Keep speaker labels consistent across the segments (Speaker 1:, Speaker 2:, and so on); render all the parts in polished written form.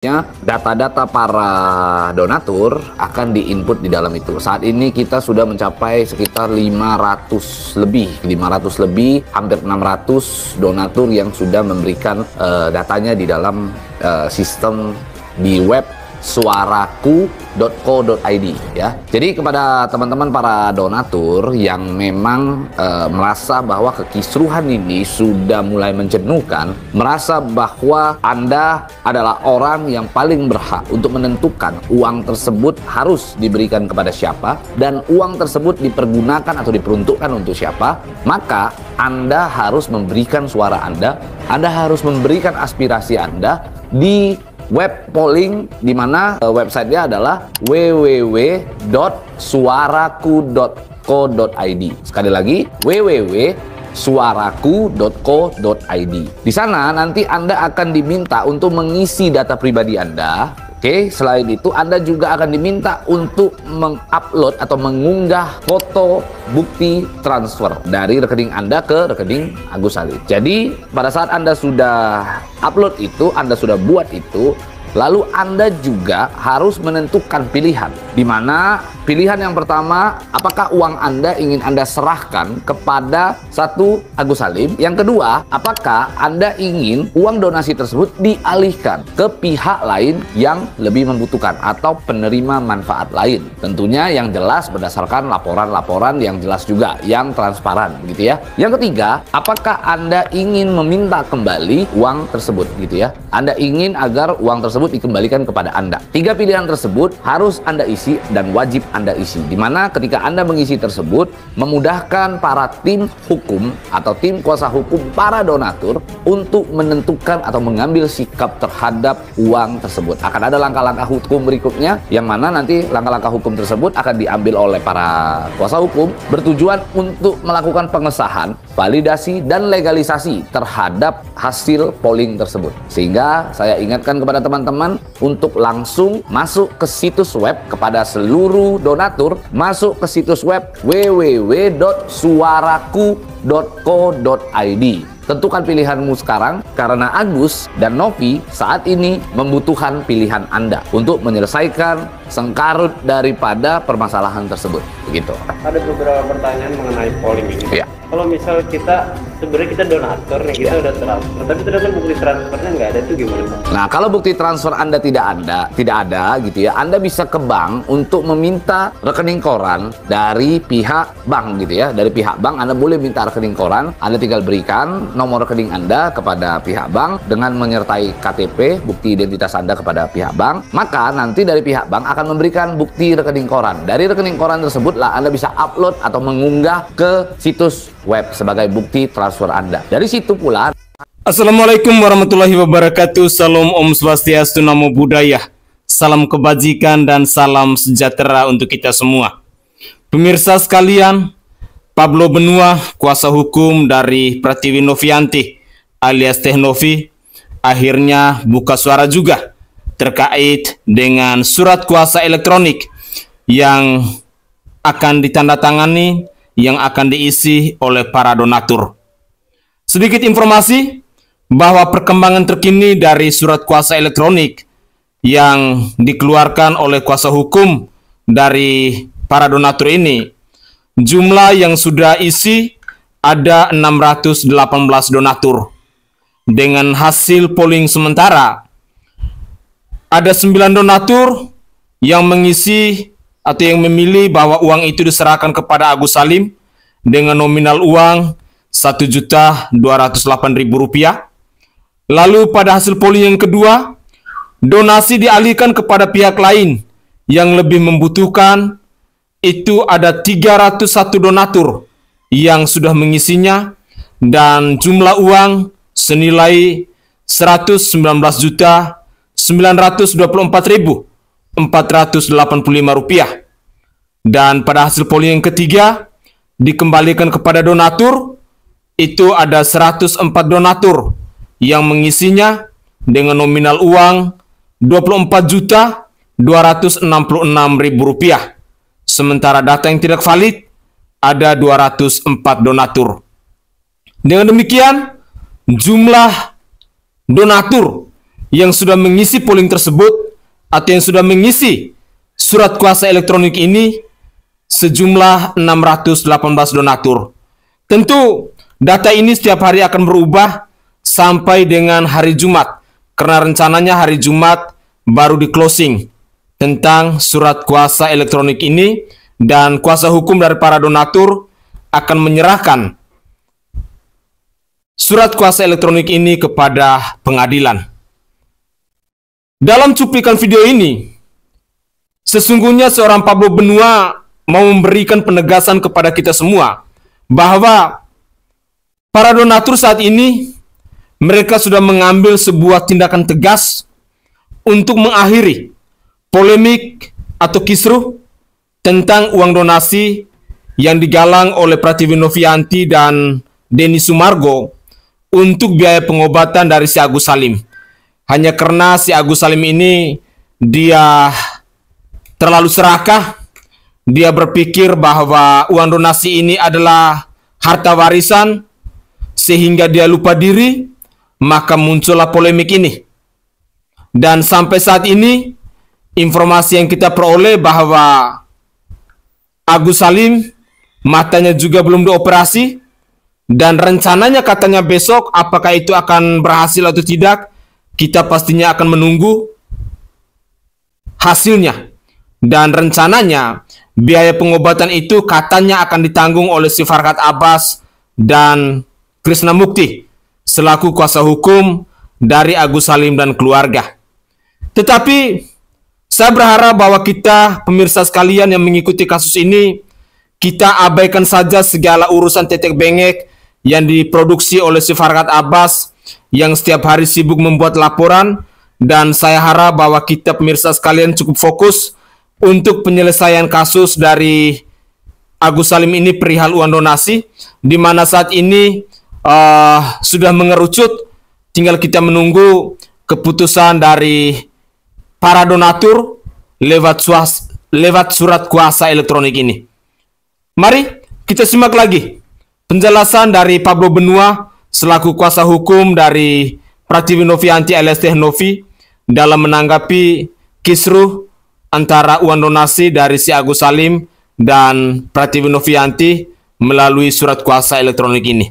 Speaker 1: Data-data para donatur akan diinput di dalam itu. Saat ini kita sudah mencapai sekitar 500 lebih, hampir 600 donatur yang sudah memberikan datanya di dalam sistem di web suaraku.co.id ya. Jadi kepada teman-teman para donatur yang memang merasa bahwa kekisruhan ini sudah mulai menjenuhkan, merasa bahwa Anda adalah orang yang paling berhak untuk menentukan uang tersebut harus diberikan kepada siapa dan uang tersebut dipergunakan atau diperuntukkan untuk siapa, maka Anda harus memberikan suara Anda harus memberikan aspirasi Anda di web polling, di mana websitenya adalah www.suaraku.co.id. Sekali lagi, www.suaraku.co.id. Di sana nanti Anda akan diminta untuk mengisi data pribadi Anda. Oke, selain itu Anda juga akan diminta untuk mengupload atau mengunggah foto bukti transfer dari rekening Anda ke rekening Agus Salim. Jadi pada saat Anda sudah upload itu, Anda sudah buat itu, lalu Anda juga harus menentukan pilihan. Di mana pilihan yang pertama, apakah uang Anda ingin Anda serahkan kepada satu Agus Salim? Yang kedua, apakah Anda ingin uang donasi tersebut dialihkan ke pihak lain yang lebih membutuhkan atau penerima manfaat lain? Tentunya yang jelas berdasarkan laporan-laporan yang jelas juga, yang transparan gitu ya. Yang ketiga, apakah Anda ingin meminta kembali uang tersebut gitu ya? Anda ingin agar uang tersebut dikembalikan kepada Anda. Tiga pilihan tersebut harus Anda isi dan wajib Anda isi. Dimana ketika Anda mengisi tersebut memudahkan para tim hukum atau tim kuasa hukum para donatur untuk menentukan atau mengambil sikap terhadap uang tersebut. Akan ada langkah-langkah hukum berikutnya yang mana nanti langkah-langkah hukum tersebut akan diambil oleh para kuasa hukum bertujuan untuk melakukan pengesahan, validasi dan legalisasi terhadap hasil polling tersebut. Sehingga saya ingatkan kepada teman-teman untuk langsung masuk ke situs web kepada seluruh donatur, masuk ke situs web www.suaraku.co.id. Tentukan pilihanmu sekarang karena Agus dan Novi saat ini membutuhkan pilihan Anda untuk menyelesaikan sengkarut daripada permasalahan tersebut. Begitu.
Speaker 2: Ada beberapa pertanyaan mengenai polling ini.
Speaker 1: Ya.
Speaker 2: Kalau misal kita sebenarnya kita donatur nih, kita udah transfer, tapi ternyata bukti transfernya nggak ada, itu gimana Pak?
Speaker 1: Nah, kalau bukti transfer Anda tidak ada gitu ya, Anda bisa ke bank untuk meminta rekening koran dari pihak bank gitu ya. Dari pihak bank Anda boleh minta rekening koran, Anda tinggal berikan nomor rekening Anda kepada pihak bank dengan menyertai KTP, bukti identitas Anda kepada pihak bank. Maka nanti dari pihak bank akan memberikan bukti rekening koran. Dari rekening koran tersebutlah Anda bisa upload atau mengunggah ke situs web sebagai bukti transfer Anda. Dari situ pula.
Speaker 3: Assalamualaikum warahmatullahi wabarakatuh. Salam Om Swastiastu, Namo Buddhaya. Salam kebajikan dan salam sejahtera untuk kita semua. Pemirsa sekalian, Pablo Benua, kuasa hukum dari Pratiwi Novianti alias Teh Novi, akhirnya buka suara juga terkait dengan surat kuasa elektronik yang akan ditandatangani, yang akan diisi oleh para donatur. Sedikit informasi bahwa perkembangan terkini dari surat kuasa elektronik yang dikeluarkan oleh kuasa hukum dari para donatur ini, jumlah yang sudah isi ada 618 donatur. Dengan hasil polling sementara, ada 9 donatur yang mengisi atau yang memilih bahwa uang itu diserahkan kepada Agus Salim dengan nominal uang Rp1.208.000. Lalu pada hasil polling yang kedua, donasi dialihkan kepada pihak lain yang lebih membutuhkan. Itu ada 301 donatur yang sudah mengisinya dan jumlah uang senilai Rp1.924.485. Dan pada hasil polling yang ketiga dikembalikan kepada donatur, itu ada 104 donatur yang mengisinya dengan nominal uang Rp24.266.000. Sementara data yang tidak valid ada 204 donatur. Dengan demikian, jumlah donatur yang sudah mengisi polling tersebut atau yang sudah mengisi surat kuasa elektronik ini sejumlah 618 donatur. Tentu data ini setiap hari akan berubah sampai dengan hari Jumat, karena rencananya hari Jumat baru di closing tentang surat kuasa elektronik ini, dan kuasa hukum dari para donatur akan menyerahkan surat kuasa elektronik ini kepada pengadilan. Dalam cuplikan video ini, sesungguhnya seorang Pablo Benua mau memberikan penegasan kepada kita semua bahwa para donatur saat ini mereka sudah mengambil sebuah tindakan tegas untuk mengakhiri polemik atau kisruh tentang uang donasi yang digalang oleh Pratiwi Novianti dan Denny Sumargo untuk biaya pengobatan dari si Agus Salim. Hanya karena si Agus Salim ini dia terlalu serakah, dia berpikir bahwa uang donasi ini adalah harta warisan, sehingga dia lupa diri, maka muncullah polemik ini. Dan sampai saat ini, informasi yang kita peroleh bahwa Agus Salim matanya juga belum dioperasi, dan rencananya katanya besok, apakah itu akan berhasil atau tidak, kita pastinya akan menunggu hasilnya. Dan rencananya biaya pengobatan itu katanya akan ditanggung oleh si Farhad Abbas dan Krishna Mukti selaku kuasa hukum dari Agus Salim dan keluarga. Tetapi saya berharap bahwa kita, pemirsa sekalian yang mengikuti kasus ini, kita abaikan saja segala urusan tetek bengek yang diproduksi oleh si Farhad Abbas yang setiap hari sibuk membuat laporan, dan saya harap bahwa kita, pemirsa sekalian, cukup fokus untuk penyelesaian kasus dari Agus Salim ini perihal uang donasi, di mana saat ini sudah mengerucut, tinggal kita menunggu keputusan dari para donatur lewat surat kuasa elektronik ini. Mari kita simak lagi penjelasan dari Pablo Benua selaku kuasa hukum dari Pratiwi Novianti alias Teh Novi dalam menanggapi kisruh antara uang donasi dari si Agus Salim dan Pratiwi Novianti melalui surat kuasa elektronik ini.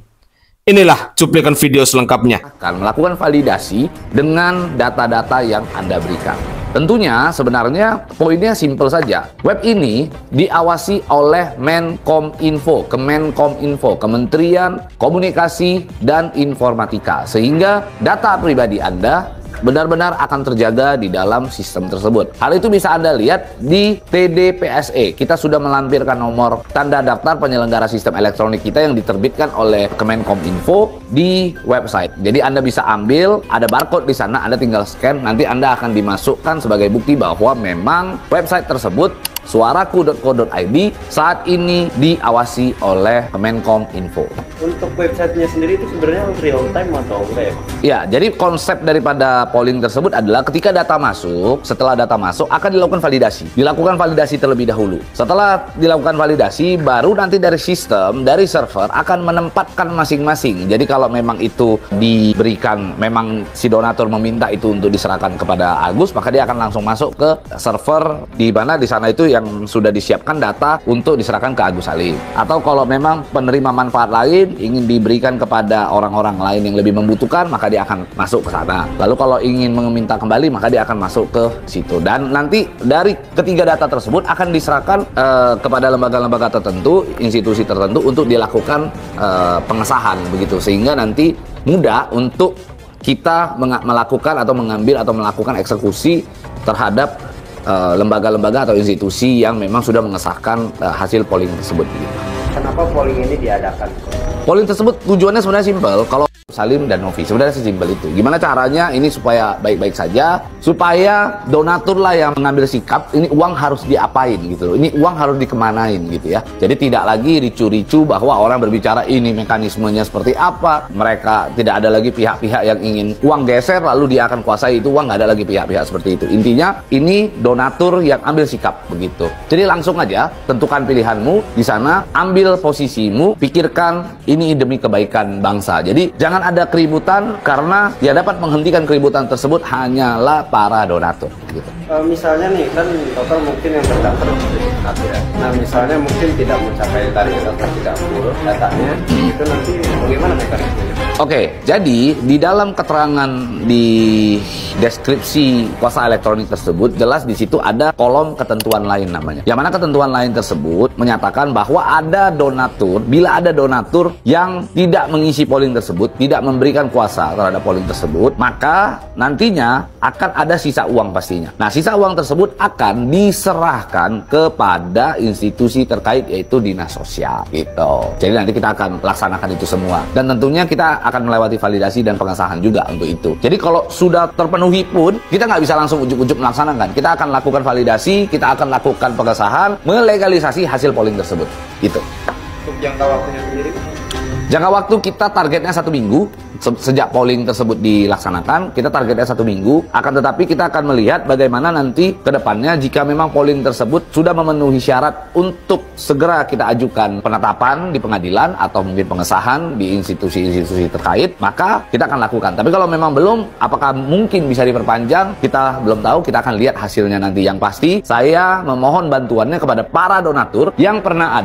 Speaker 3: Inilah cuplikan video selengkapnya.
Speaker 1: Akan melakukan validasi dengan data-data yang Anda berikan. Tentunya sebenarnya poinnya simpel saja. Web ini diawasi oleh Menkominfo, Kemenkominfo, Kementerian Komunikasi dan Informatika, sehingga data pribadi Anda benar-benar akan terjaga di dalam sistem tersebut. Hal itu bisa Anda lihat di TDPSE. Kita sudah melampirkan nomor tanda daftar penyelenggara sistem elektronik kita yang diterbitkan oleh Kemenkominfo di website. Jadi Anda bisa ambil, ada barcode di sana, Anda tinggal scan, nanti Anda akan dimasukkan sebagai bukti bahwa memang website tersebut suaraku.co.id saat ini diawasi oleh Kemenkominfo.
Speaker 2: Untuk websitenya sendiri itu sebenarnya real time atau enggak ya?
Speaker 1: Ya, jadi konsep daripada polling tersebut adalah ketika data masuk, setelah data masuk akan dilakukan validasi. Dilakukan validasi terlebih dahulu. Setelah dilakukan validasi, baru nanti dari sistem, dari server akan menempatkan masing-masing. Jadi kalau memang itu diberikan, memang si donatur meminta itu untuk diserahkan kepada Agus, maka dia akan langsung masuk ke server di mana di sana itu yang sudah disiapkan data untuk diserahkan ke Agus Salim. Atau kalau memang penerima manfaat lain ingin diberikan kepada orang-orang lain yang lebih membutuhkan, maka dia akan masuk ke sana. Lalu kalau ingin meminta kembali, maka dia akan masuk ke situ. Dan nanti dari ketiga data tersebut akan diserahkan kepada lembaga-lembaga tertentu, institusi tertentu untuk dilakukan pengesahan begitu, sehingga nanti mudah untuk kita melakukan atau mengambil atau melakukan eksekusi terhadap lembaga-lembaga atau institusi yang memang sudah mengesahkan hasil polling tersebut.
Speaker 2: Kenapa polling ini diadakan?
Speaker 1: Polling tersebut tujuannya sebenarnya simpel. Kalau Salim dan Novi sebenarnya sesimpel itu. Gimana caranya ini supaya baik-baik saja, supaya donatur lah yang mengambil sikap ini uang harus diapain gitu loh. Ini uang harus dikemanain gitu ya. Jadi tidak lagi ricu-ricu bahwa orang berbicara ini mekanismenya seperti apa. Mereka tidak ada lagi pihak-pihak yang ingin uang geser lalu dia akan kuasai itu uang, nggak ada lagi pihak-pihak seperti itu. Intinya ini donatur yang ambil sikap begitu. Jadi langsung aja tentukan pilihanmu di sana, ambil posisimu, pikirkan ini demi kebaikan bangsa. Jadi jangan ada keributan, karena ya dapat menghentikan keributan tersebut hanyalah para donatur gitu.
Speaker 2: Misalnya nih kan total mungkin yang terdaftar sedikit satu ya. Nah misalnya mungkin tidak mencapai target atau tidak full datanya, itu nanti bagaimana mekanismenya?
Speaker 1: Oke, jadi di dalam keterangan di deskripsi kuasa elektronik tersebut jelas di situ ada kolom ketentuan lain namanya. Yang mana ketentuan lain tersebut menyatakan bahwa ada donatur, bila ada donatur yang tidak mengisi polling tersebut, tidak memberikan kuasa terhadap polling tersebut, maka nantinya akan ada sisa uang pastinya. Nah, sisa uang tersebut akan diserahkan kepada institusi terkait, yaitu dinas sosial gitu. Jadi nanti kita akan laksanakan itu semua, dan tentunya kita akan melewati validasi dan pengesahan juga untuk itu. Jadi kalau sudah terpenuhi pun, kita nggak bisa langsung ujuk-ujuk melaksanakan. Kita akan lakukan validasi, kita akan lakukan pengesahan, melegalisasi hasil polling tersebut. Gitu.
Speaker 2: Untuk jangka waktunya sendiri?
Speaker 1: Jangka waktu kita targetnya 1 minggu. Sejak polling tersebut dilaksanakan, kita targetnya 1 minggu. Akan tetapi kita akan melihat bagaimana nanti ke depannya jika memang polling tersebut sudah memenuhi syarat untuk segera kita ajukan penetapan di pengadilan atau mungkin pengesahan di institusi-institusi terkait, maka kita akan lakukan. Tapi kalau memang belum, apakah mungkin bisa diperpanjang? Kita belum tahu, kita akan lihat hasilnya nanti. Yang pasti, saya memohon bantuannya kepada para donatur yang pernah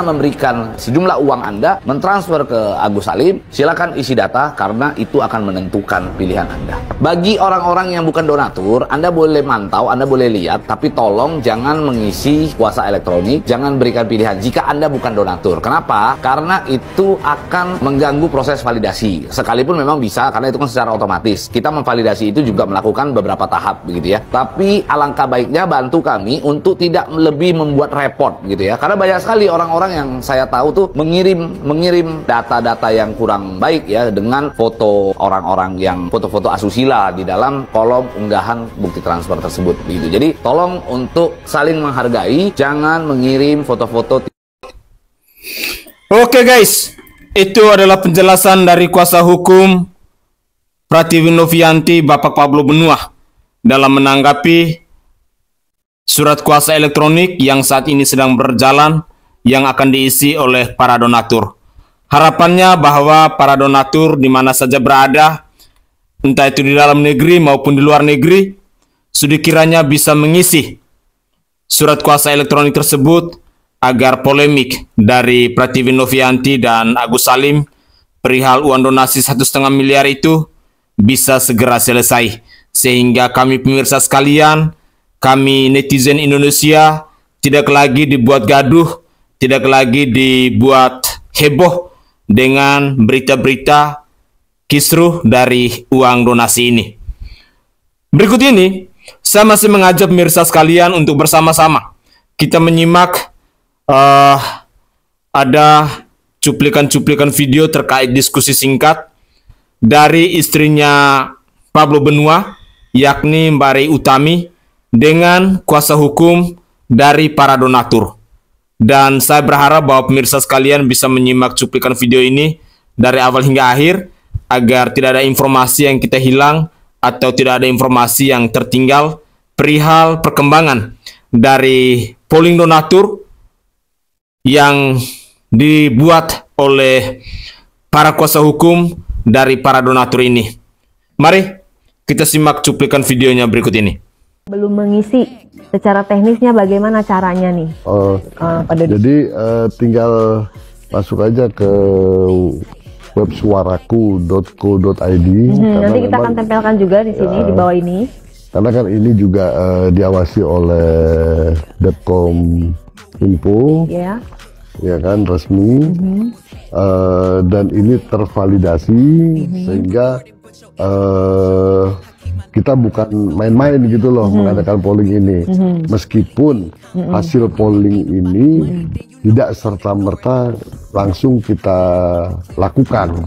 Speaker 1: memberikan sejumlah uang Anda, mentransfer ke Agus Salim. Silakan isi data, karena itu akan menentukan pilihan Anda. Bagi orang-orang yang bukan donatur, Anda boleh mantau, Anda boleh lihat, tapi tolong jangan mengisi kuasa elektronik, jangan berikan pilihan jika Anda bukan donatur. Kenapa? Karena itu akan mengganggu proses validasi. Sekalipun memang bisa, karena itu kan secara otomatis. Kita memvalidasi itu juga melakukan beberapa tahap begitu ya. Tapi alangkah baiknya bantu kami untuk tidak lebih membuat repot gitu ya. Karena banyak sekali orang-orang yang saya tahu tuh mengirim data-data yang kurang baik ya, dengan foto orang-orang yang foto-foto asusila di dalam kolom unggahan bukti transfer tersebut gitu. Jadi tolong untuk saling menghargai, jangan mengirim foto-foto.
Speaker 3: Oke guys, itu adalah penjelasan dari kuasa hukum Pratiwi Novianti, Bapak Pablo Benua, dalam menanggapi surat kuasa elektronik yang saat ini sedang berjalan, yang akan diisi oleh para donatur. Harapannya bahwa para donatur di mana saja berada, entah itu di dalam negeri maupun di luar negeri, sedikiranya bisa mengisi surat kuasa elektronik tersebut agar polemik dari Pratiwi Novianti dan Agus Salim perihal uang donasi 1,5 miliar itu bisa segera selesai, sehingga kami pemirsa sekalian, kami netizen Indonesia tidak lagi dibuat gaduh, tidak lagi dibuat heboh dengan berita-berita kisruh dari uang donasi ini. Berikut ini, saya masih mengajak pemirsa sekalian untuk bersama-sama kita menyimak ada cuplikan-cuplikan video terkait diskusi singkat dari istrinya Pablo Benua, yakni Mbak Rey Utami, dengan kuasa hukum dari para donatur. Dan saya berharap bahwa pemirsa sekalian bisa menyimak cuplikan video ini dari awal hingga akhir, agar tidak ada informasi yang kita hilang atau tidak ada informasi yang tertinggal perihal perkembangan dari polling donatur yang dibuat oleh para kuasa hukum dari para donatur ini. Mari kita simak cuplikan videonya berikut ini.
Speaker 4: Belum mengisi, secara teknisnya bagaimana caranya nih?
Speaker 5: Jadi tinggal masuk aja ke web suaraku.co.id.
Speaker 4: Nanti kita akan tempelkan juga di sini, di bawah ini.
Speaker 5: Karena kan ini juga diawasi oleh Depkom Info, ya kan, resmi, dan ini tervalidasi, sehingga kita bukan main-main gitu loh mengadakan polling ini. Meskipun hasil polling ini tidak serta-merta langsung kita lakukan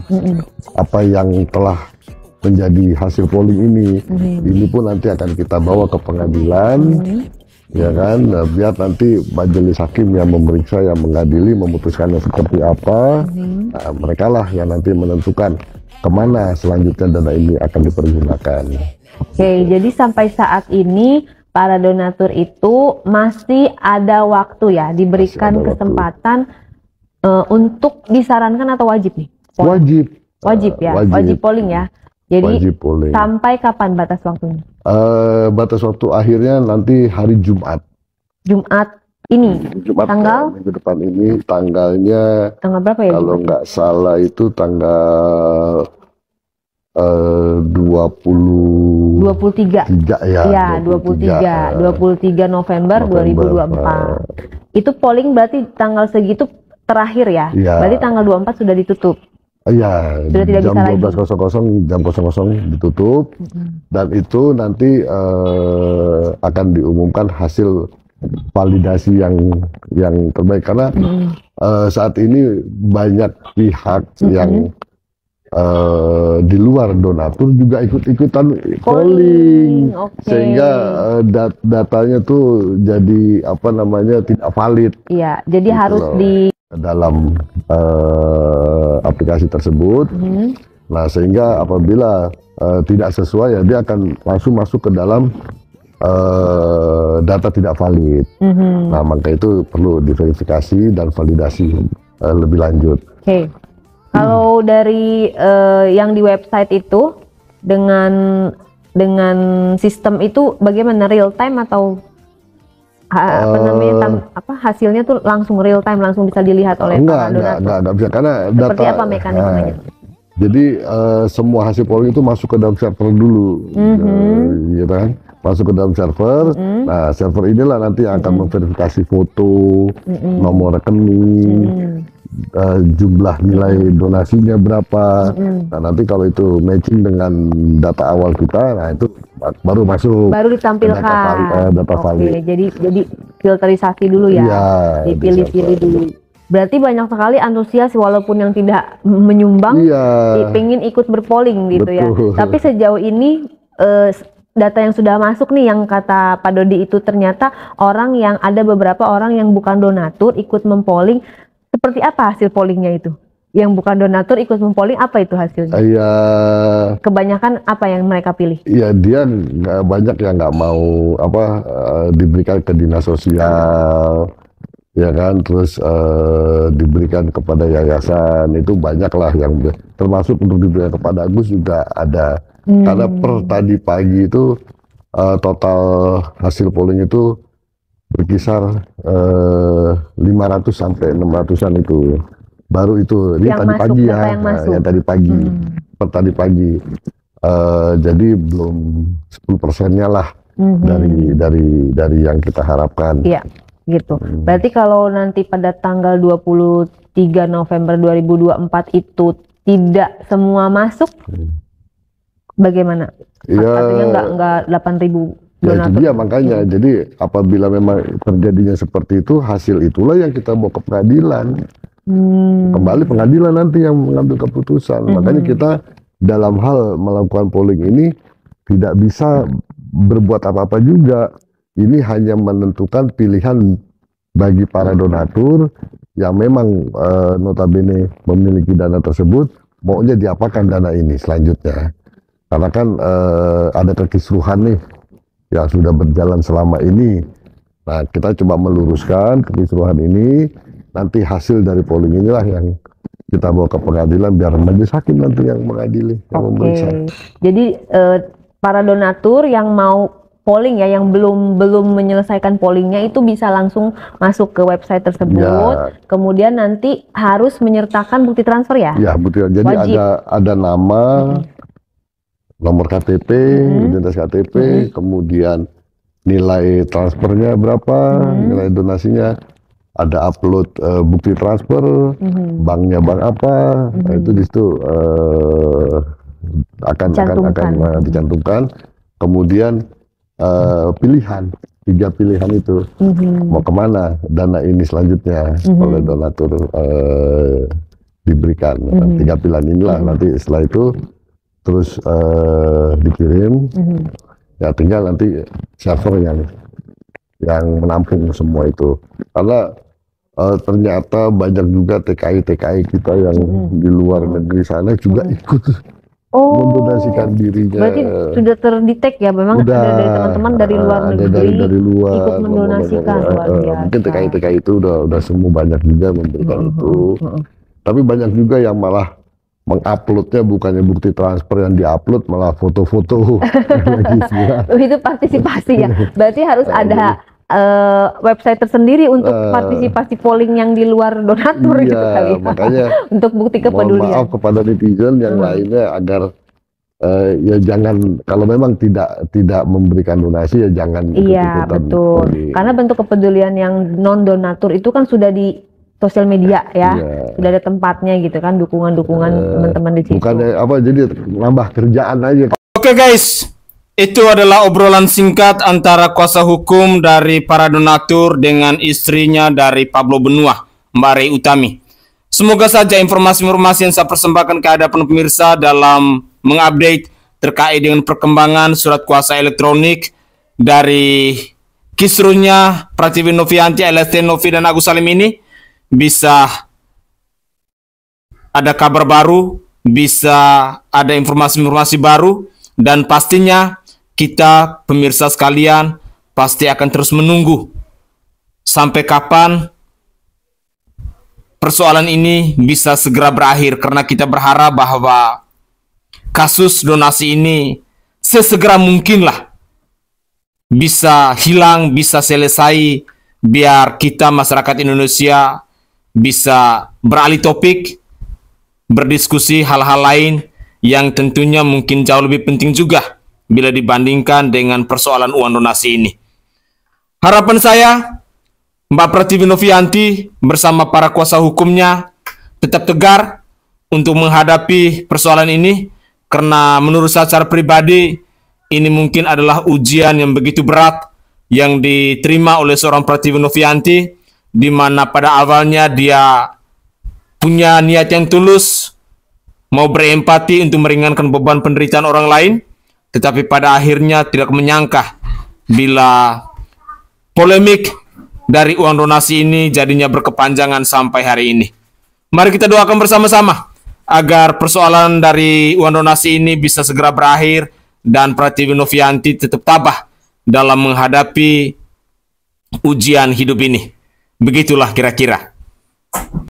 Speaker 5: apa yang telah menjadi hasil polling ini. Ini pun nanti akan kita bawa ke pengadilan, ya kan, biar nanti majelis hakim yang memeriksa, yang mengadili, memutuskannya seperti apa. Nah, mereka lah yang nanti menentukan kemana selanjutnya dana ini akan dipergunakan.
Speaker 4: Oke, jadi sampai saat ini para donatur itu masih ada waktu ya, diberikan kesempatan Untuk disarankan atau wajib nih?
Speaker 5: Wajib.
Speaker 4: Wajib ya, wajib polling ya. Jadi
Speaker 5: Wajib polling.
Speaker 4: sampai kapan batas waktunya?
Speaker 5: Batas waktu akhirnya nanti hari Jumat.
Speaker 4: Jumat ini,
Speaker 5: Jumat
Speaker 4: tanggal?
Speaker 5: minggu depan ini, tanggalnya
Speaker 4: Tanggal berapa ya?
Speaker 5: kalau
Speaker 4: Jumat?
Speaker 5: nggak salah itu tanggal 23
Speaker 4: 23.
Speaker 5: ya.
Speaker 4: Iya, 23 November 2024. Itu polling berarti tanggal segitu terakhir ya?
Speaker 5: Iya.
Speaker 4: Berarti tanggal 24 sudah ditutup.
Speaker 5: Iya,
Speaker 4: Sudah tidak
Speaker 5: jam
Speaker 4: bisa lagi.
Speaker 5: 12.00 jam 00 ditutup dan itu nanti akan diumumkan hasil validasi yang terbaik karena saat ini banyak pihak yang di luar donatur juga ikut-ikutan polling,
Speaker 4: Oke.
Speaker 5: sehingga datanya tuh jadi apa namanya tidak valid
Speaker 4: Iya, jadi
Speaker 5: Gitu
Speaker 4: harus
Speaker 5: loh.
Speaker 4: di
Speaker 5: dalam aplikasi tersebut. Nah, sehingga apabila tidak sesuai ya dia akan langsung masuk ke dalam data tidak valid. Nah, maka itu perlu diverifikasi dan validasi lebih lanjut.
Speaker 4: Oke. Kalau dari yang di website itu dengan sistem itu bagaimana, real time atau apa namanya hasilnya tuh langsung real time, langsung bisa dilihat oleh para donatur?
Speaker 5: Enggak bisa karena
Speaker 4: Seperti
Speaker 5: data
Speaker 4: apa mekanismenya?
Speaker 5: Jadi semua hasil polling itu masuk ke dalam server dulu, gitu kan? Masuk ke dalam server. Nah, server inilah nanti yang akan memverifikasi foto, nomor rekening, jumlah nilai donasinya berapa. Nah, nanti kalau itu matching dengan data awal kita, nah itu baru masuk.
Speaker 4: Baru ditampilkan.
Speaker 5: Data valid.
Speaker 4: Oke, jadi filterisasi dulu ya.
Speaker 5: Iya,
Speaker 4: Dipilih-pilih dulu. Berarti banyak sekali antusias walaupun yang tidak menyumbang,
Speaker 5: Iya.
Speaker 4: pengen ikut berpolling gitu ya.
Speaker 5: Betul.
Speaker 4: Tapi sejauh ini data yang sudah masuk nih, yang kata Pak Dodi itu ternyata ada beberapa orang yang bukan donatur ikut mempolling. Seperti apa hasil pollingnya itu? Yang bukan donatur ikut mempolling, apa itu hasilnya?
Speaker 5: Iya.
Speaker 4: Kebanyakan apa yang mereka pilih?
Speaker 5: Iya, dia banyak yang nggak mau diberikan ke dinas sosial, ya kan, terus diberikan kepada yayasan, itu banyak lah yang termasuk untuk diberikan kepada Agus juga ada. Karena per tadi pagi itu total hasil polling itu berkisar 500 sampai 600-an itu. Baru itu ini
Speaker 4: Yang
Speaker 5: tadi
Speaker 4: masuk,
Speaker 5: pagi ya,
Speaker 4: data yang masuk.
Speaker 5: yang tadi pagi, per tadi pagi. Jadi belum 10%-nya lah dari yang kita harapkan.
Speaker 4: Iya, gitu. Berarti kalau nanti pada tanggal 23 November 2024 itu tidak semua masuk, bagaimana?
Speaker 5: Iya.
Speaker 4: Artinya nggak 8.000
Speaker 5: Ya itu
Speaker 4: donatur.
Speaker 5: dia makanya. Jadi apabila memang terjadinya seperti itu, hasil itulah yang kita bawa ke pengadilan. Kembali pengadilan nanti yang mengambil keputusan. Makanya kita dalam hal melakukan polling ini tidak bisa berbuat apa-apa juga. Ini hanya menentukan pilihan bagi para donatur yang memang notabene memiliki dana tersebut, maunya diapakan dana ini selanjutnya. Karena kan ada kekisruhan nih yang sudah berjalan selama ini. Nah, kita coba meluruskan kekisruhan ini. Nanti hasil dari polling inilah yang kita bawa ke pengadilan biar majelis hakim nanti yang mengadili, yang memeriksa.
Speaker 4: Jadi para donatur yang mau polling ya, yang belum menyelesaikan pollingnya itu bisa langsung masuk ke website tersebut.
Speaker 5: Ya.
Speaker 4: Kemudian nanti harus menyertakan bukti transfer ya.
Speaker 5: Ya, betul. Jadi
Speaker 4: Wajib.
Speaker 5: ada nama, nomor KTP, identitas KTP, kemudian nilai transfernya berapa, nilai donasinya, ada upload bukti transfer, banknya bank apa, nah, itu di situ akan dicantumkan. Kemudian pilihan, 3 pilihan itu mau kemana dana ini selanjutnya oleh donatur diberikan. 3 pilihan inilah nanti setelah itu terus dikirim, ya tinggal nanti server yang menampung semua itu. Karena ternyata banyak juga TKI kita yang di luar negeri sana juga ikut
Speaker 4: Oh,
Speaker 5: mendonasikan dirinya.
Speaker 4: berarti sudah terdetek ya, memang
Speaker 5: Udah,
Speaker 4: ada dari teman-teman dari luar
Speaker 5: ada
Speaker 4: negeri
Speaker 5: dari luar
Speaker 4: ikut mendonasikan, luar biasa.
Speaker 5: mungkin TKI itu udah semua banyak juga memberikan itu. Tapi banyak juga yang malah menguploadnya bukannya bukti transfer, yang diupload malah foto-foto yang lagi viral.
Speaker 4: Itu partisipasi ya. Berarti harus ada website tersendiri untuk partisipasi polling yang di luar donatur gitu kali ya.
Speaker 5: Makanya
Speaker 4: untuk bukti
Speaker 5: mohon
Speaker 4: kepedulian.
Speaker 5: maaf kepada netizen yang lainnya agar ya jangan, kalau memang tidak memberikan donasi ya jangan
Speaker 4: Iya,
Speaker 5: ikut-ikutan
Speaker 4: betul.
Speaker 5: polling.
Speaker 4: Karena bentuk kepedulian yang non donatur itu kan sudah di sosial media ya.
Speaker 5: Iya.
Speaker 4: Sudah ada tempatnya gitu kan, dukungan-dukungan teman-teman di situ.
Speaker 5: Bukannya apa, jadi nambah kerjaan aja.
Speaker 3: Oke guys, itu adalah obrolan singkat antara kuasa hukum dari para donatur dengan istrinya dari Pablo Benua, Mbak Rey Utami. Semoga saja informasi-informasi yang saya persembahkan ke hadapan pemirsa dalam mengupdate terkait dengan perkembangan surat kuasa elektronik dari kisruhnya Prativi Novianti, LST Novi dan Agus Salim ini bisa ada kabar baru, bisa ada informasi-informasi baru, dan pastinya kita pemirsa sekalian pasti akan terus menunggu sampai kapan persoalan ini bisa segera berakhir, karena kita berharap bahwa kasus donasi ini sesegera mungkinlah bisa hilang, bisa selesai, biar kita masyarakat Indonesia bisa beralih topik, berdiskusi hal-hal lain yang tentunya mungkin jauh lebih penting juga bila dibandingkan dengan persoalan uang donasi ini. Harapan saya, Mbak Prativi Novianti bersama para kuasa hukumnya tetap tegar untuk menghadapi persoalan ini, karena menurut saya secara pribadi ini mungkin adalah ujian yang begitu berat yang diterima oleh seorang Prativi Novianti, di mana pada awalnya dia punya niat yang tulus, mau berempati untuk meringankan beban penderitaan orang lain, tetapi pada akhirnya tidak menyangka bila polemik dari uang donasi ini jadinya berkepanjangan sampai hari ini. Mari kita doakan bersama-sama agar persoalan dari uang donasi ini bisa segera berakhir dan Prativi Novianti tetap tabah dalam menghadapi ujian hidup ini. Begitulah kira-kira.